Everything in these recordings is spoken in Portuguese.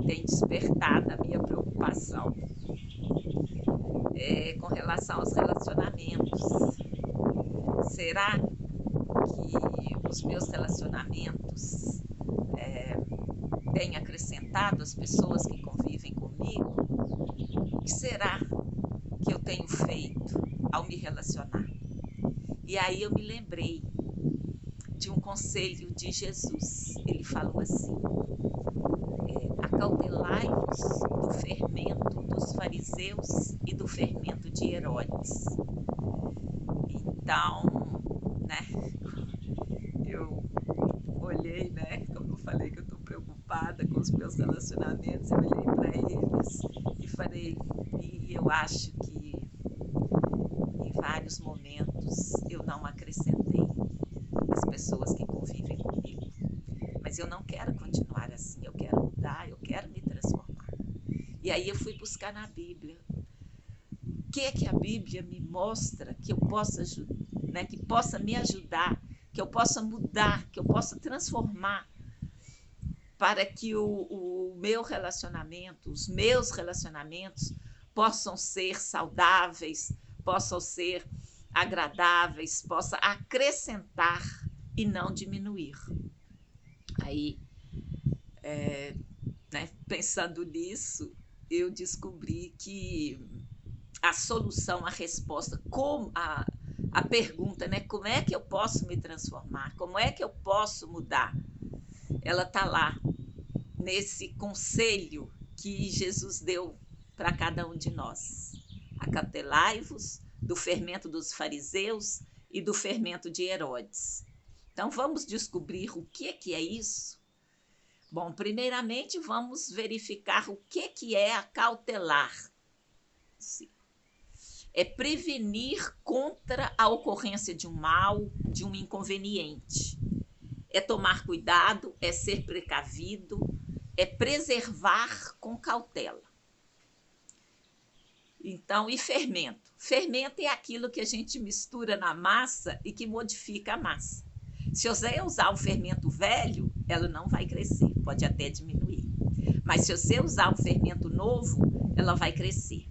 tem despertado a minha preocupação com relação aos relacionamentos. Será que os meus relacionamentos têm acrescentado as pessoas que convivem comigo? O que será que eu tenho feito ao me relacionar? E aí eu me lembrei de um conselho de Jesus. Ele falou assim: acautelai-vos do fermento dos fariseus e do fermento de Herodes. Então, né, eu olhei, né, como eu falei que eu estou preocupada com os meus relacionamentos, eu olhei para eles e falei, e eu acho que em vários momentos eu não acrescentei as pessoas que convivem comigo. Mas eu não quero continuar assim, eu quero mudar, eu quero me transformar. E aí eu fui buscar na Bíblia. O que é que a Bíblia me mostra que eu possa, né, que possa me ajudar, que eu possa mudar, que eu possa transformar para que o meu relacionamento, os meus relacionamentos possam ser saudáveis, possam ser agradáveis, possa acrescentar e não diminuir. Aí, né, pensando nisso, eu descobri que a solução, a resposta, como a pergunta, né, como é que eu posso me transformar, como é que eu posso mudar, ela está lá, nesse conselho que Jesus deu para cada um de nós. Acautelai-vos do fermento dos fariseus e do fermento de Herodes. Então vamos descobrir o que é isso? Bom, primeiramente vamos verificar o que é acautelar. É prevenir contra a ocorrência de um mal, de um inconveniente. É tomar cuidado, é ser precavido, é preservar com cautela. Então, e fermento? Fermento é aquilo que a gente mistura na massa e que modifica a massa. Se você usar um fermento velho, ela não vai crescer, pode até diminuir. Mas se você usar um fermento novo, ela vai crescer.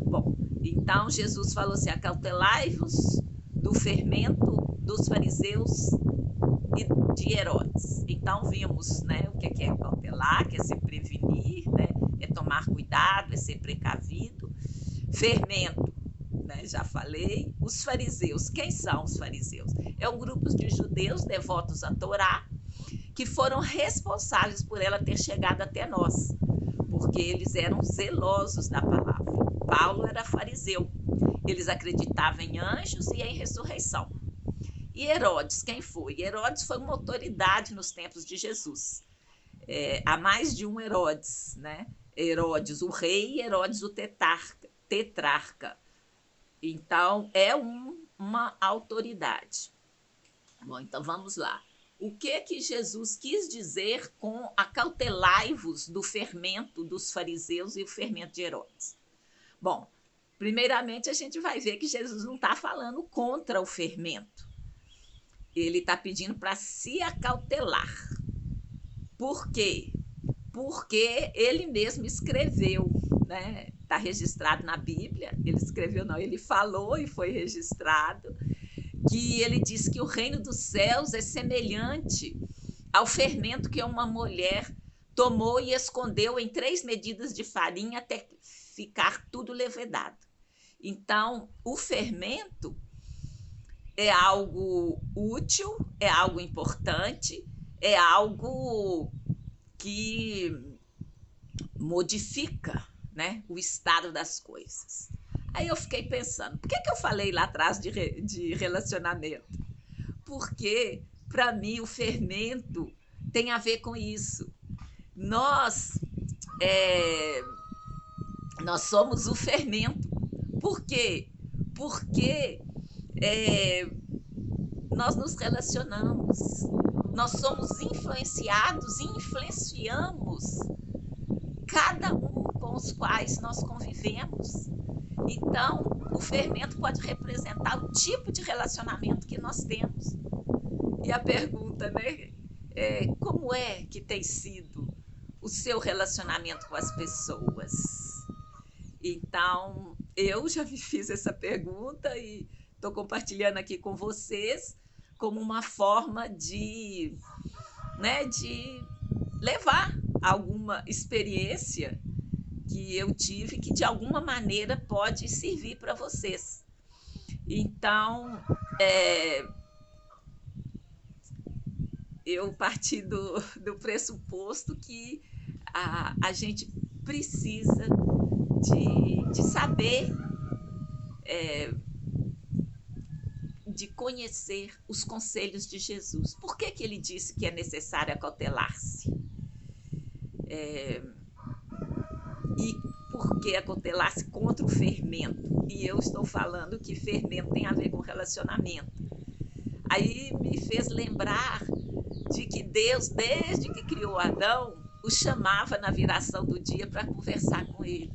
Bom, então Jesus falou assim: acautelai-vos do fermento dos fariseus e de Herodes. Então vimos, né, o que é acautelar, que é se prevenir, né, é tomar cuidado, é ser precavido. Fermento, né, já falei. Os fariseus, quem são os fariseus? É um grupo de judeus devotos à Torá que foram responsáveis por ela ter chegado até nós, porque eles eram zelosos da palavra. Paulo era fariseu, eles acreditavam em anjos e em ressurreição. E Herodes, quem foi? Herodes foi uma autoridade nos tempos de Jesus. Há mais de um Herodes, né? Herodes o rei e Herodes o tetrarca. Então, é uma autoridade. Bom, então vamos lá. O que Jesus quis dizer com acautelai-vos do fermento dos fariseus e o fermento de Herodes? Bom, primeiramente a gente vai ver que Jesus não está falando contra o fermento. Ele está pedindo para se acautelar. Por quê? Porque ele mesmo escreveu, né? Está registrado na Bíblia. Ele escreveu, não, ele falou e foi registrado, que ele diz que o reino dos céus é semelhante ao fermento que uma mulher tomou e escondeu em 3 medidas de farinha até ficar tudo levedado. Então, o fermento é algo útil, é algo importante, é algo que modifica, né, o estado das coisas. Aí eu fiquei pensando, por que eu falei lá atrás de relacionamento? Porque, para mim, o fermento tem a ver com isso. Nós, nós somos o fermento. Por quê? Porque nós nos relacionamos, nós somos influenciados e influenciamos cada um com os quais nós convivemos. Então, o fermento pode representar o tipo de relacionamento que nós temos. E a pergunta, né, como é que tem sido o seu relacionamento com as pessoas? Então, eu já me fiz essa pergunta e estou compartilhando aqui com vocês como uma forma de, né, de levar alguma experiência que eu tive que de alguma maneira pode servir para vocês. Então, eu parti do pressuposto que a gente precisa de saber, de conhecer os conselhos de Jesus. Por que ele disse que é necessário acautelar-se? E por que acautelar-se contra o fermento? E eu estou falando que fermento tem a ver com relacionamento. Aí me fez lembrar de que Deus, desde que criou Adão, o chamava na viração do dia para conversar com ele.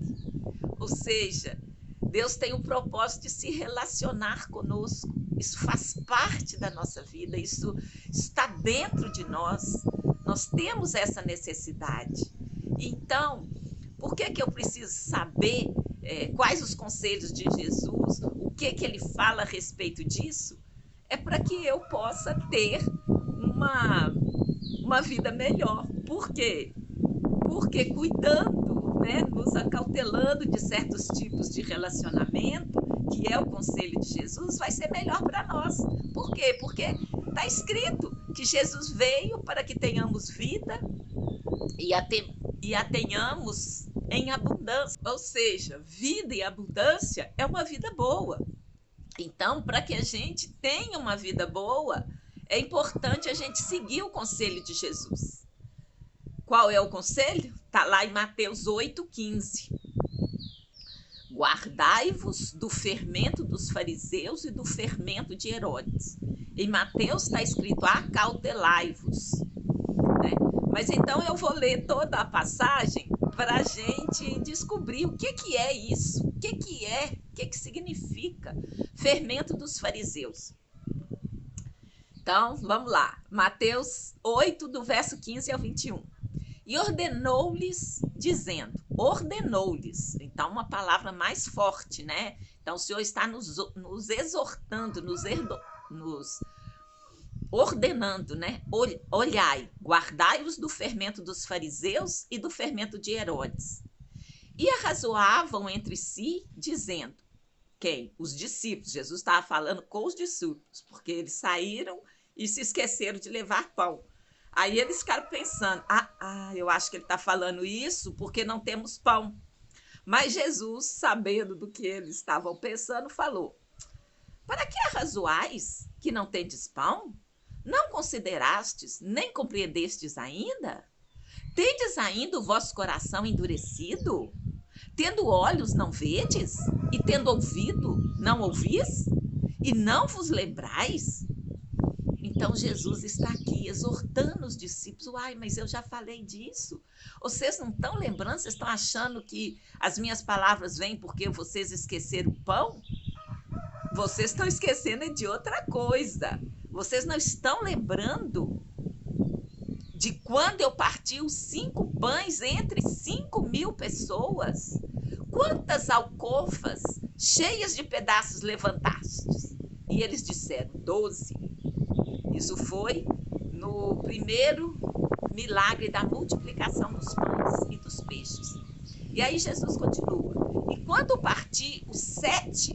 Ou seja, Deus tem o propósito de se relacionar conosco. Isso faz parte da nossa vida, isso está dentro de nós. Nós temos essa necessidade. Então, por que eu preciso saber quais os conselhos de Jesus, o que ele fala a respeito disso? É para que eu possa ter uma vida melhor. Por quê? Porque cuidando, né, nos acautelando de certos tipos de relacionamento, que é o conselho de Jesus, vai ser melhor para nós. Por quê? Porque está escrito que Jesus veio para que tenhamos vida e a tenhamos em abundância. Ou seja, vida e abundância é uma vida boa. Então, para que a gente tenha uma vida boa, é importante a gente seguir o conselho de Jesus. Qual é o conselho? Está lá em Mateus 8,15. Guardai-vos do fermento dos fariseus e do fermento de Herodes. Em Mateus está escrito acautelai-vos. Né? Mas então eu vou ler toda a passagem para a gente descobrir o que é isso, o que significa fermento dos fariseus. Então, vamos lá. Mateus 8, do verso 15 ao 21. E ordenou-lhes, dizendo, ordenou-lhes. Então, uma palavra mais forte, né? Então, o Senhor está nos exortando, nos ordenando, né? Olhai, guardai-vos do fermento dos fariseus e do fermento de Herodes. E arrazoavam entre si, dizendo, quem? Os discípulos. Jesus estava falando com os discípulos, porque eles saíram e se esqueceram de levar pão. Aí eles ficaram pensando, eu acho que ele está falando isso porque não temos pão. Mas Jesus, sabendo do que eles estavam pensando, falou, para que arrazoais que não tendes pão? Não considerastes, nem compreendestes ainda? Tendes ainda o vosso coração endurecido? Tendo olhos, não vedes? E tendo ouvido, não ouvis? E não vos lembrais? Então, Jesus está aqui exortando os discípulos. Mas eu já falei disso. Vocês não estão lembrando? Vocês estão achando que as minhas palavras vêm porque vocês esqueceram o pão? Vocês estão esquecendo de outra coisa. Vocês não estão lembrando de quando eu parti os 5 pães entre 5.000 pessoas? Quantas alcofas cheias de pedaços levantastes? E eles disseram, 12. Isso foi no primeiro milagre da multiplicação dos pães e dos peixes. E aí Jesus continua. E quando parti os 7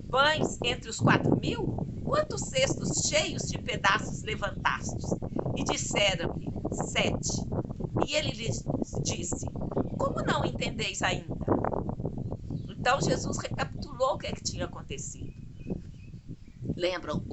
pães entre os 4.000, quantos cestos cheios de pedaços levantastes? E disseram-lhe, 7. E ele lhes disse, como não entendeis ainda? Então Jesus recapitulou o que tinha acontecido. Lembram,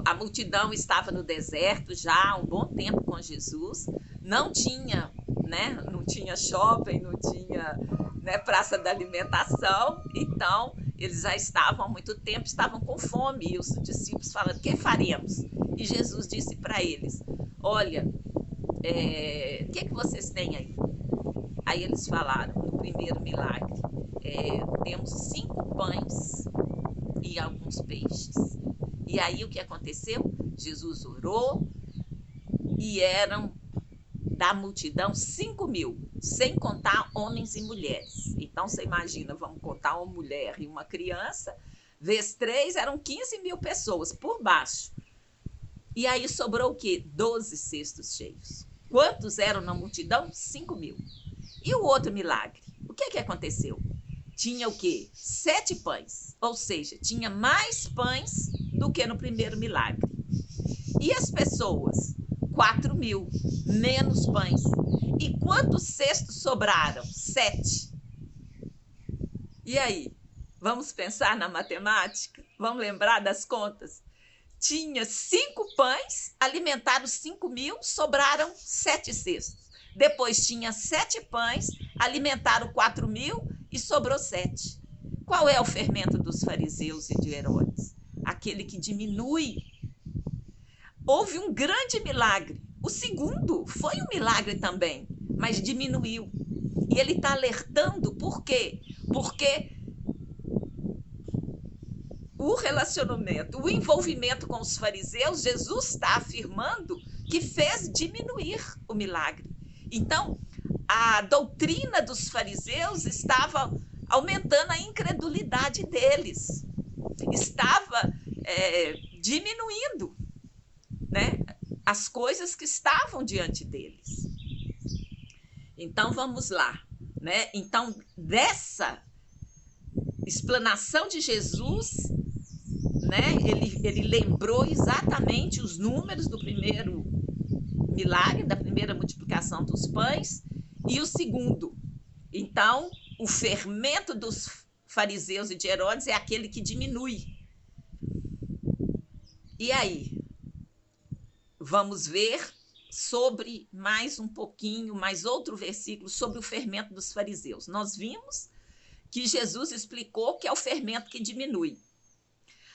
a multidão estava no deserto já há um bom tempo com Jesus, não tinha, né, não tinha shopping, não tinha, né, praça da alimentação, então eles já estavam há muito tempo, estavam com fome, e os discípulos falando, o que faremos? E Jesus disse para eles, olha, o que vocês têm aí? Aí eles falaram, no primeiro milagre, temos 5 pães e alguns peixes. E aí o que aconteceu? Jesus orou e eram da multidão 5.000, sem contar homens e mulheres. Então, você imagina, vamos contar uma mulher e uma criança, vezes 3, eram 15.000 pessoas por baixo. E aí sobrou o quê? 12 cestos cheios. Quantos eram na multidão? 5.000. E o outro milagre? O que aconteceu? Tinha o quê? 7 pães. Ou seja, tinha mais pães do que no primeiro milagre. E as pessoas? 4.000. Menos pães. E quantos cestos sobraram? 7. E aí? Vamos pensar na matemática? Vamos lembrar das contas? Tinha 5 pães, alimentaram 5.000, sobraram 7 cestos. Depois tinha 7 pães, alimentaram 4.000 e sobrou 7. Qual é o fermento dos fariseus e de Herodes? Aquele que diminui. Houve um grande milagre. O segundo foi um milagre também, mas diminuiu. E ele está alertando por quê? Porque o relacionamento, o envolvimento com os fariseus, Jesus está afirmando que fez diminuir o milagre. Então, a doutrina dos fariseus estava aumentando a incredulidade deles, estava diminuindo, né, as coisas que estavam diante deles. Então, vamos lá, né? Então, dessa explanação de Jesus, né, ele lembrou exatamente os números do primeiro milagre, da primeira multiplicação dos pães, e o segundo. Então, o fermento dos fariseus e de Herodes é aquele que diminui. E aí? Vamos ver sobre mais um pouquinho, mais outro versículo sobre o fermento dos fariseus. Nós vimos que Jesus explicou que é o fermento que diminui.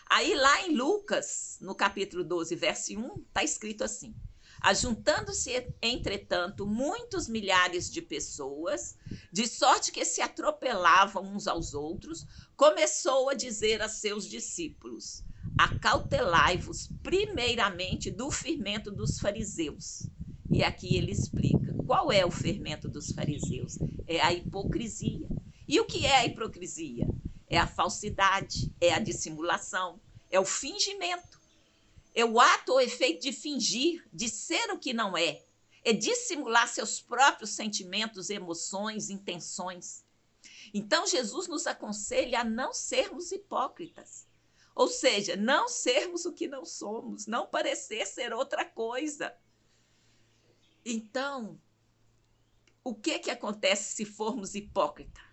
Aí lá em Lucas, no capítulo 12, verso 1, está escrito assim: ajuntando-se, entretanto, muitos milhares de pessoas, de sorte que se atropelavam uns aos outros, começou a dizer a seus discípulos: acautelai-vos primeiramente do fermento dos fariseus. E aqui ele explica. Qual é o fermento dos fariseus? É a hipocrisia. E o que é a hipocrisia? É a falsidade, é a dissimulação, é o fingimento. É o ato ou efeito de fingir, de ser o que não é. É dissimular seus próprios sentimentos, emoções, intenções. Então, Jesus nos aconselha a não sermos hipócritas. Ou seja, não sermos o que não somos, não parecer ser outra coisa. Então, o que acontece se formos hipócritas?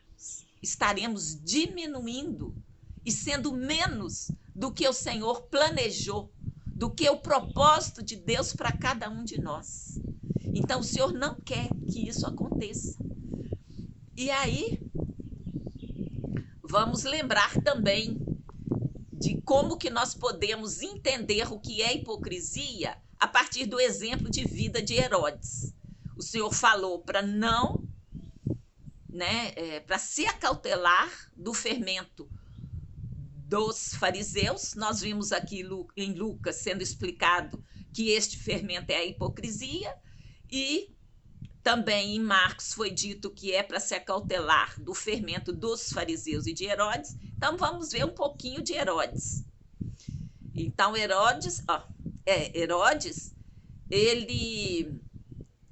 Estaremos diminuindo e sendo menos do que o Senhor planejou, do que o propósito de Deus para cada um de nós. Então, o Senhor não quer que isso aconteça. E aí, vamos lembrar também de como que nós podemos entender o que é hipocrisia a partir do exemplo de vida de Herodes. O Senhor falou para não, para se acautelar do fermento dos fariseus. Nós vimos aqui em Lucas sendo explicado que este fermento é a hipocrisia, e também em Marcos foi dito que é para se acautelar do fermento dos fariseus e de Herodes. Então vamos ver um pouquinho de Herodes. Então Herodes, ele,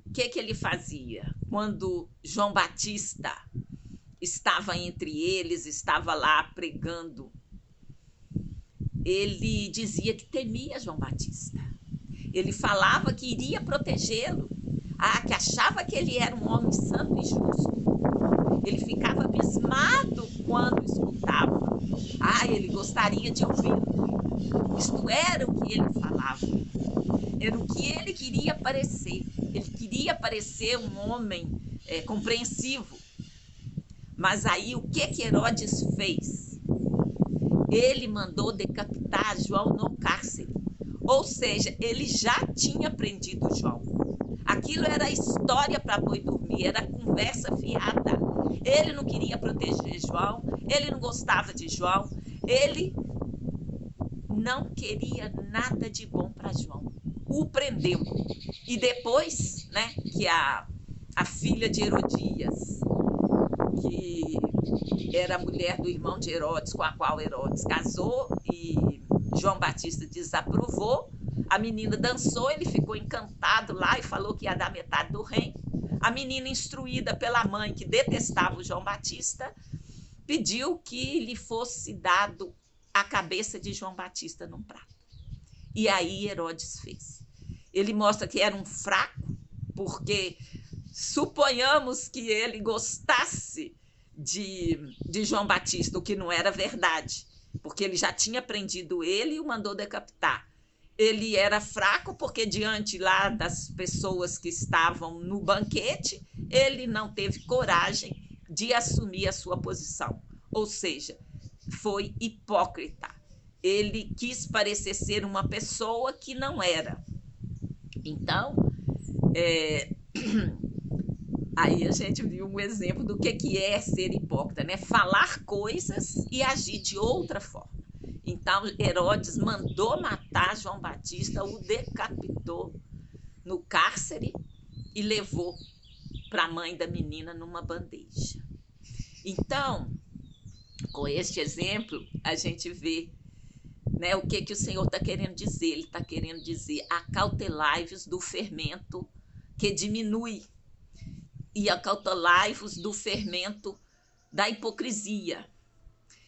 o que ele fazia? Quando João Batista estava entre eles, estava lá pregando, ele dizia que temia João Batista. Ele falava que iria protegê-lo, que achava que ele era um homem santo e justo. Ele ficava abismado quando escutava. Ele gostaria de ouvi-lo. Isto era o que ele falava. Era o que ele queria parecer. Ele queria parecer um homem compreensivo. Mas aí o que Herodes fez? Ele mandou decapitar João no cárcere. Ou seja, ele já tinha prendido João. Aquilo era história para boi dormir, era conversa fiada. Ele não queria proteger João, ele não gostava de João, ele não queria nada de bom para João. O prendeu. E depois, né? Que a filha de Herodias, que era a mulher do irmão de Herodes, com a qual Herodes casou, e João Batista desaprovou. A menina dançou, ele ficou encantado lá e falou que ia dar metade do reino. A menina, instruída pela mãe, que detestava o João Batista, pediu que lhe fosse dado a cabeça de João Batista num prato. E aí Herodes fez. Ele mostra que era um fraco, porque suponhamos que ele gostasse de João Batista, o que não era verdade, porque ele já tinha prendido ele e o mandou decapitar. Ele era fraco porque, diante lá das pessoas que estavam no banquete, ele não teve coragem de assumir a sua posição. Ou seja, foi hipócrita. Ele quis parecer ser uma pessoa que não era. Então, aí a gente viu um exemplo do que é ser hipócrita, né? Falar coisas e agir de outra forma. Então, Herodes mandou matar João Batista, o decapitou no cárcere e levou para a mãe da menina numa bandeja. Então, com este exemplo, a gente vê, né, o que o Senhor está querendo dizer. Ele está querendo dizer: acautelai-vos do fermento que diminui, e acautelai-vos do fermento da hipocrisia.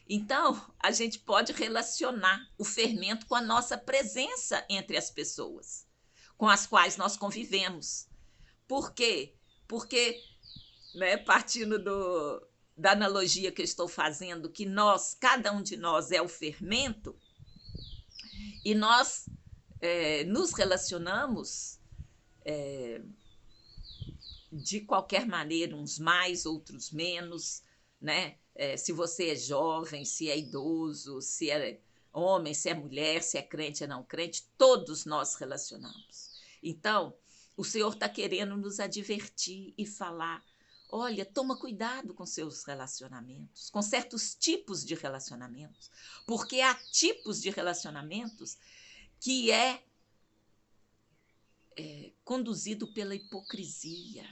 Então, a gente pode relacionar o fermento com a nossa presença entre as pessoas com as quais nós convivemos. Por quê? Porque, né, partindo da analogia que eu estou fazendo, que cada um de nós é o fermento, e nós nos relacionamos de qualquer maneira, uns mais, outros menos, né? Se você é jovem, se é idoso, se é homem, se é mulher, se é crente ou não crente, todos nós relacionamos. Então, o Senhor está querendo nos advertir e falar: olha, toma cuidado com seus relacionamentos, com certos tipos de relacionamentos, porque há tipos de relacionamentos que é conduzido pela hipocrisia,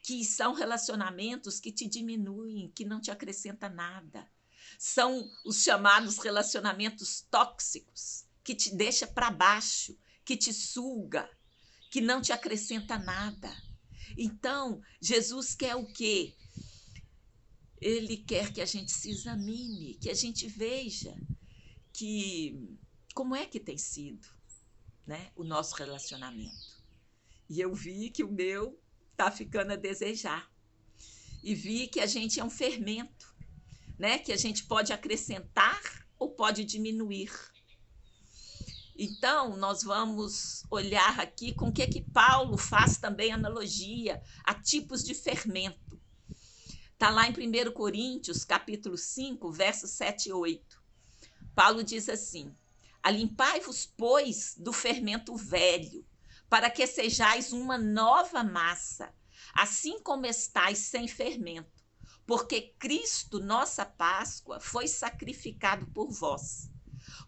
que são relacionamentos que te diminuem, que não te acrescenta nada. São os chamados relacionamentos tóxicos, que te deixa para baixo, que te suga, que não te acrescenta nada. Então, Jesus quer o quê? Ele quer que a gente se examine, que a gente veja como é que tem sido, né, o nosso relacionamento. E eu vi que o meu está ficando a desejar. E vi que a gente é um fermento, né, que a gente pode acrescentar ou pode diminuir. Então, nós vamos olhar aqui com o que Paulo faz também analogia a tipos de fermento. Está lá em 1 Coríntios, capítulo 5, versos 7 e 8. Paulo diz assim: alimpai-vos, pois, do fermento velho, para que sejais uma nova massa, assim como estáis sem fermento, porque Cristo, nossa Páscoa, foi sacrificado por vós.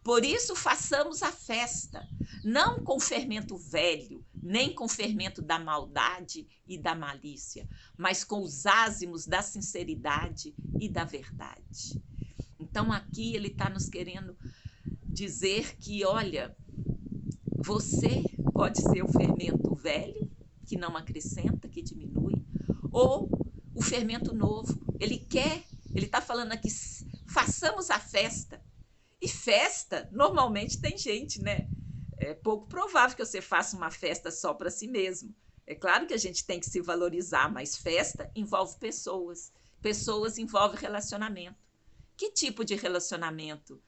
Por isso façamos a festa, não com fermento velho, nem com fermento da maldade e da malícia, mas com os ázimos da sinceridade e da verdade. Então aqui ele está nos querendo dizer que, olha, você pode ser o fermento velho, que não acrescenta, que diminui, ou o fermento novo. Ele está falando aqui, façamos a festa. E festa, normalmente tem gente, né? É pouco provável que você faça uma festa só para si mesmo. É claro que a gente tem que se valorizar, mas festa envolve pessoas. Pessoas envolve relacionamento. Que tipo de relacionamento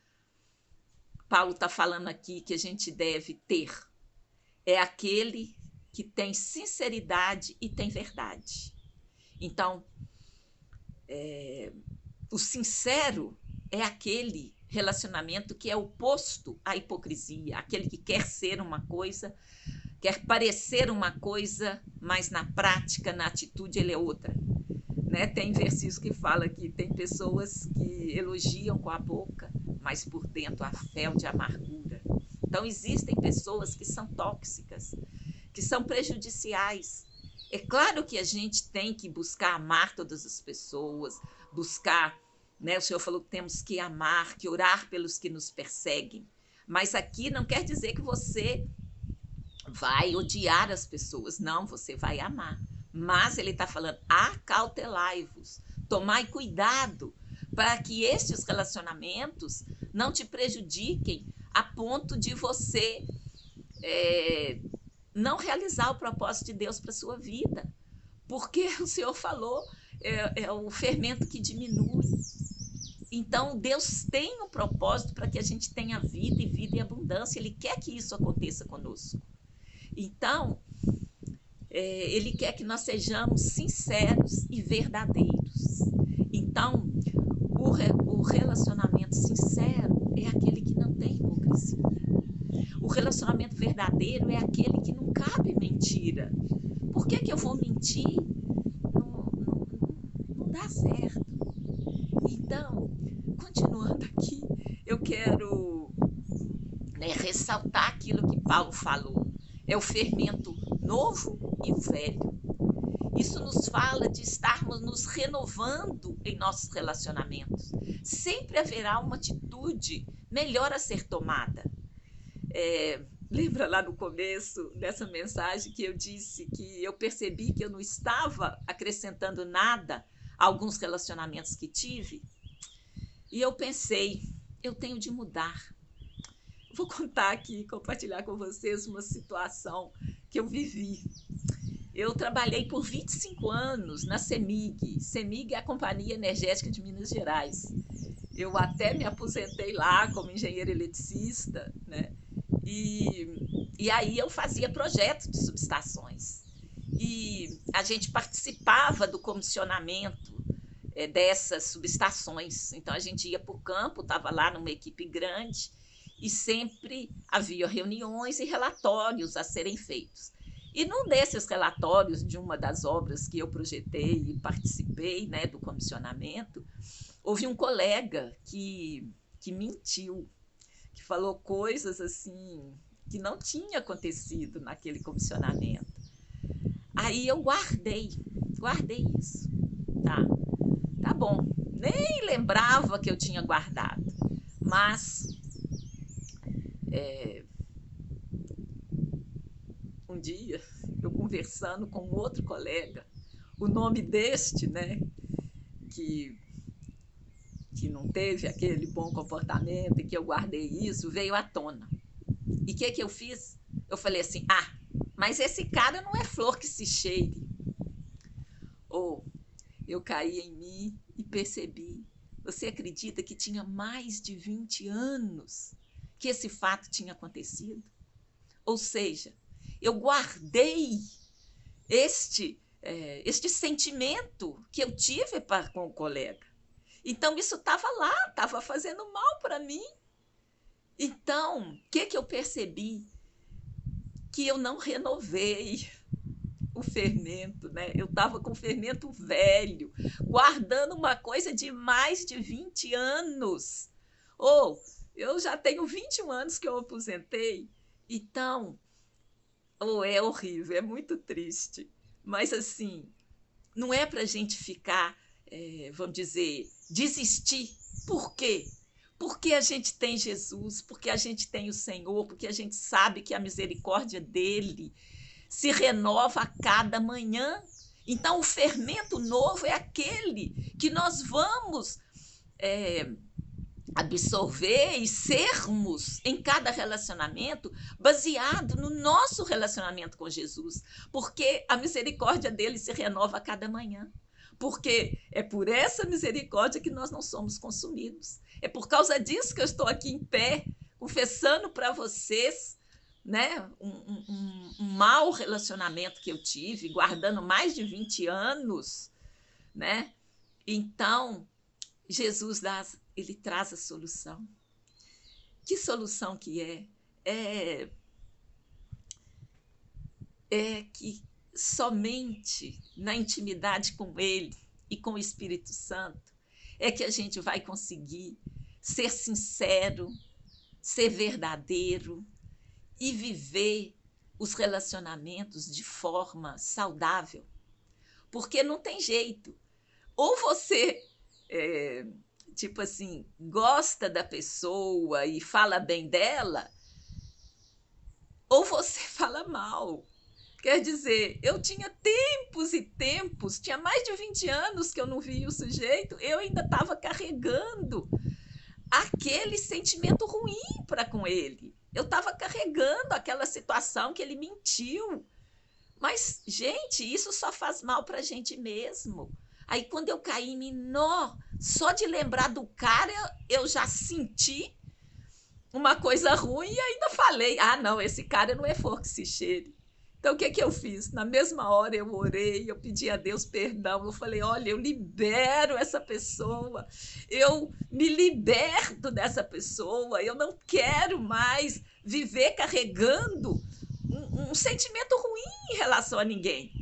Paulo está falando aqui que a gente deve ter? É aquele que tem sinceridade e tem verdade. Então, o sincero é aquele relacionamento que é oposto à hipocrisia, aquele que quer ser uma coisa, quer parecer uma coisa, mas na prática, na atitude, ele é outra. Né? Tem versículos que fala que tem pessoas que elogiam com a boca, mas por dentro há fel de amargura. Então existem pessoas que são tóxicas, que são prejudiciais, É claro que a gente tem que buscar amar todas as pessoas, buscar, né? O Senhor falou que temos que amar, que orar pelos que nos perseguem. Mas aqui não quer dizer que você vai odiar as pessoas. Não, você vai amar. Mas ele está falando, acautelai-vos, tomai cuidado para que estes relacionamentos não te prejudiquem a ponto de você não realizar o propósito de Deus para a sua vida. Porque o Senhor falou, é o fermento que diminui. Então, Deus tem um propósito para que a gente tenha vida e vida em abundância. Ele quer que isso aconteça conosco. Então, ele quer que nós sejamos sinceros e verdadeiros. Então, o relacionamento sincero é aquele que não tem hipocrisia. O relacionamento verdadeiro é aquele que não cabe mentira. Por que eu vou mentir? Não dá certo. Então, continuando aqui, eu quero ressaltar aquilo que Paulo falou. É o fermento novo e o velho. Isso nos fala de estarmos nos renovando em nossos relacionamentos. Sempre haverá uma atitude melhor a ser tomada. Lembra lá no começo dessa mensagem que eu disse que eu percebi que eu não estava acrescentando nada a alguns relacionamentos que tive? E eu pensei, eu tenho de mudar. Vou contar aqui, compartilhar com vocês uma situação que eu vivi. Eu trabalhei por 25 anos na CEMIG. CEMIG é a Companhia Energética de Minas Gerais. Eu até me aposentei lá como engenheira eletricista, né? E aí eu fazia projetos de subestações. E a gente participava do comissionamento dessas subestações. Então a gente ia para o campo, estava lá numa equipe grande e sempre havia reuniões e relatórios a serem feitos. E num desses relatórios de uma das obras que eu projetei e participei, né, do comissionamento, houve um colega que mentiu, que falou coisas assim que não tinha acontecido naquele comissionamento. Aí eu guardei isso, tá bom. Nem lembrava que eu tinha guardado, mas um dia eu conversando com outro colega, o nome deste, né, que não teve aquele bom comportamento e que eu guardei isso, veio à tona. E o que eu fiz? Eu falei assim, mas esse cara não é flor que se cheire. Ou eu caí em mim e percebi, você acredita que tinha mais de 20 anos que esse fato tinha acontecido? Ou seja, eu guardei este sentimento que eu tive com o colega. Então, isso estava lá, estava fazendo mal para mim. Então, o que eu percebi? Que eu não renovei o fermento, né? Eu estava com o fermento velho, guardando uma coisa de mais de 20 anos. Eu já tenho 21 anos que eu aposentei. Então, é horrível, é muito triste. Mas, assim, não é para a gente ficar, vamos dizer, desistir. Por quê? Porque a gente tem Jesus, porque a gente tem o Senhor, porque a gente sabe que a misericórdia dele se renova a cada manhã. Então, o fermento novo é aquele que nós vamos absorver e sermos em cada relacionamento baseado no nosso relacionamento com Jesus, porque a misericórdia dele se renova a cada manhã. Porque é por essa misericórdia que nós não somos consumidos. É por causa disso que eu estou aqui em pé, confessando para vocês, né, um mau relacionamento que eu tive, guardando mais de 20 anos, né? Então, Jesus ele traz a solução. Que solução que é? É que somente na intimidade com ele e com o Espírito Santo é que a gente vai conseguir ser sincero, ser verdadeiro e viver os relacionamentos de forma saudável, porque não tem jeito. Ou você, tipo assim, gosta da pessoa e fala bem dela, ou você fala mal. Quer dizer, eu tinha tempos e tempos, tinha mais de 20 anos que eu não via o sujeito, eu ainda estava carregando aquele sentimento ruim para com ele. Eu estava carregando aquela situação que ele mentiu. Mas, gente, isso só faz mal para a gente mesmo. Aí, quando eu caí em nó, só de lembrar do cara, eu já senti uma coisa ruim e ainda falei: ah, não, esse cara não é flor que se cheire. Então, o que eu fiz? Na mesma hora eu orei, eu pedi a Deus perdão. Eu falei: olha, eu libero essa pessoa, eu me liberto dessa pessoa, eu não quero mais viver carregando um sentimento ruim em relação a ninguém.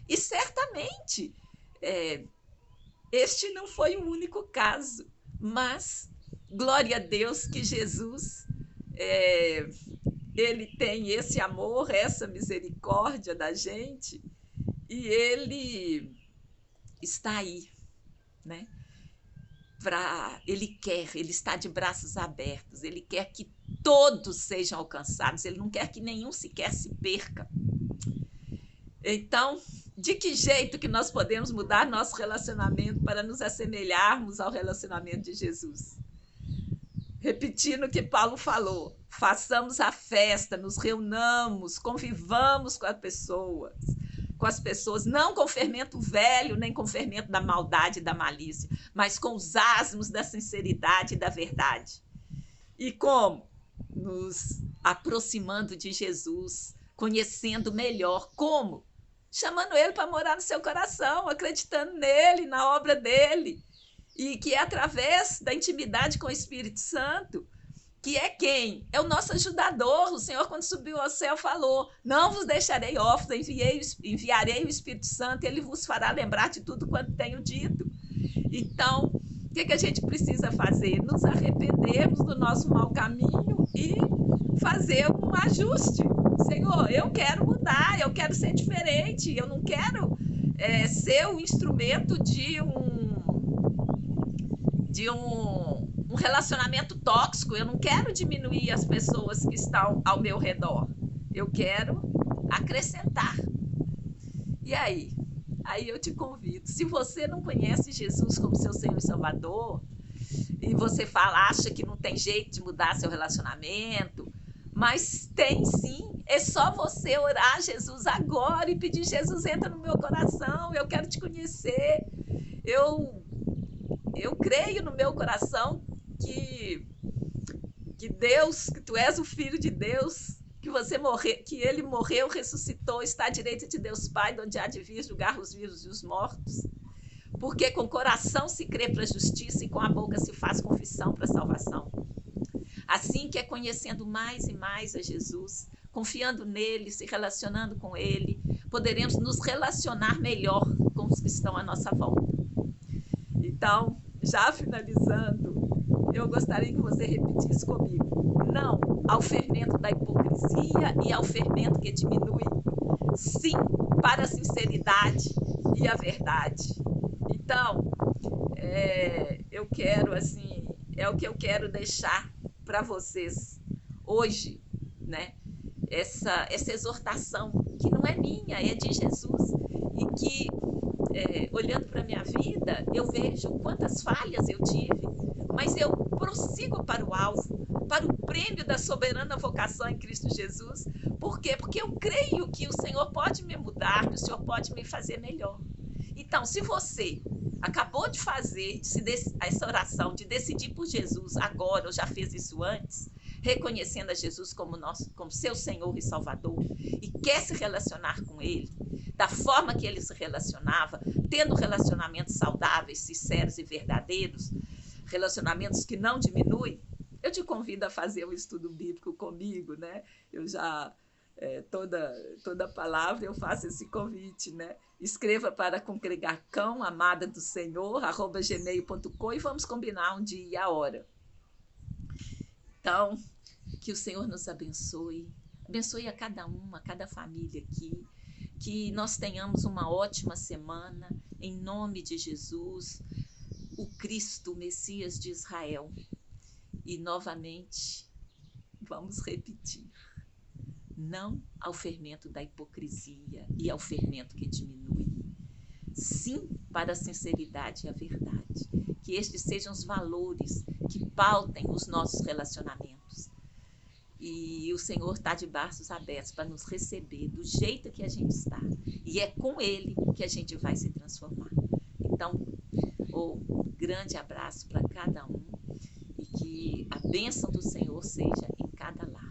E certamente este não foi o único caso, mas glória a Deus que Jesus ele tem esse amor, essa misericórdia da gente, e ele está aí, né? Ele está de braços abertos, ele quer que todos sejam alcançados, ele não quer que nenhum sequer se perca. Então, de que jeito que nós podemos mudar nosso relacionamento para nos assemelharmos ao relacionamento de Jesus? Repetindo o que Paulo falou, façamos a festa, nos reunamos, convivamos com as pessoas, não com fermento velho, nem com fermento da maldade e da malícia, mas com os asmos da sinceridade e da verdade. E como? Nos aproximando de Jesus, conhecendo melhor. Como? Chamando ele para morar no seu coração, acreditando nele, na obra dele. E que é através da intimidade com o Espírito Santo, que é quem? É o nosso ajudador. O Senhor, quando subiu ao céu, falou: não vos deixarei órfãos, enviarei o Espírito Santo, ele vos fará lembrar de tudo quanto tenho dito. Então, o que a gente precisa fazer? Nos arrependermos do nosso mau caminho e fazer um ajuste. Senhor, eu quero mudar, eu quero ser diferente, eu não quero ser um instrumento de um relacionamento tóxico, eu não quero diminuir as pessoas que estão ao meu redor, eu quero acrescentar. E aí? Aí eu te convido, se você não conhece Jesus como seu Senhor e Salvador, e você acha que não tem jeito de mudar seu relacionamento, mas tem sim, é só você orar a Jesus agora e pedir: Jesus, entra no meu coração, eu quero te conhecer, eu creio no meu coração que Deus, que tu és o Filho de Deus, que ele morreu, ressuscitou, está à direita de Deus Pai, de onde há de vir julgar os vivos e os mortos. Porque com o coração se crê para a justiça e com a boca se faz confissão para a salvação. Assim que é conhecendo mais e mais a Jesus, confiando nele, se relacionando com ele, poderemos nos relacionar melhor com os que estão à nossa volta. Então, já finalizando, eu gostaria que você repetisse comigo: não ao fermento da hipocrisia e ao fermento que diminui. Sim para a sinceridade e a verdade. Então, eu quero, assim, é o que eu quero deixar para vocês hoje, né? Essa exortação, que não é minha, é de Jesus, e que, olhando para a minha vida, eu vejo quantas falhas eu tive, mas eu prossigo para o alvo, para o prêmio da soberana vocação em Cristo Jesus. Por quê? Porque eu creio que o Senhor pode me mudar, que o Senhor pode me fazer melhor. Então, se você acabou de fazer essa oração, de decidir por Jesus agora, ou já fez isso antes, reconhecendo a Jesus como seu Senhor e Salvador, e quer se relacionar com Ele, da forma que Ele se relacionava, tendo relacionamentos saudáveis, sinceros e verdadeiros, relacionamentos que não diminuem, eu te convido a fazer um estudo bíblico comigo, né? Eu já, toda palavra eu faço esse convite, né? Escreva para congregação amada do Senhor, @gmail.com, e vamos combinar um dia e a hora. Então, que o Senhor nos abençoe, Abençoe a cada uma, a cada família aqui. Que nós tenhamos uma ótima semana, em nome de Jesus, o Cristo, o Messias de Israel. E novamente, vamos repetir: não ao fermento da hipocrisia e ao fermento que diminui. Sim para a sinceridade e a verdade. Que estes sejam os valores que pautem os nossos relacionamentos. E o Senhor está de braços abertos para nos receber do jeito que a gente está. E é com Ele que a gente vai se transformar. Então, um grande abraço para cada um e que a bênção do Senhor seja em cada lar.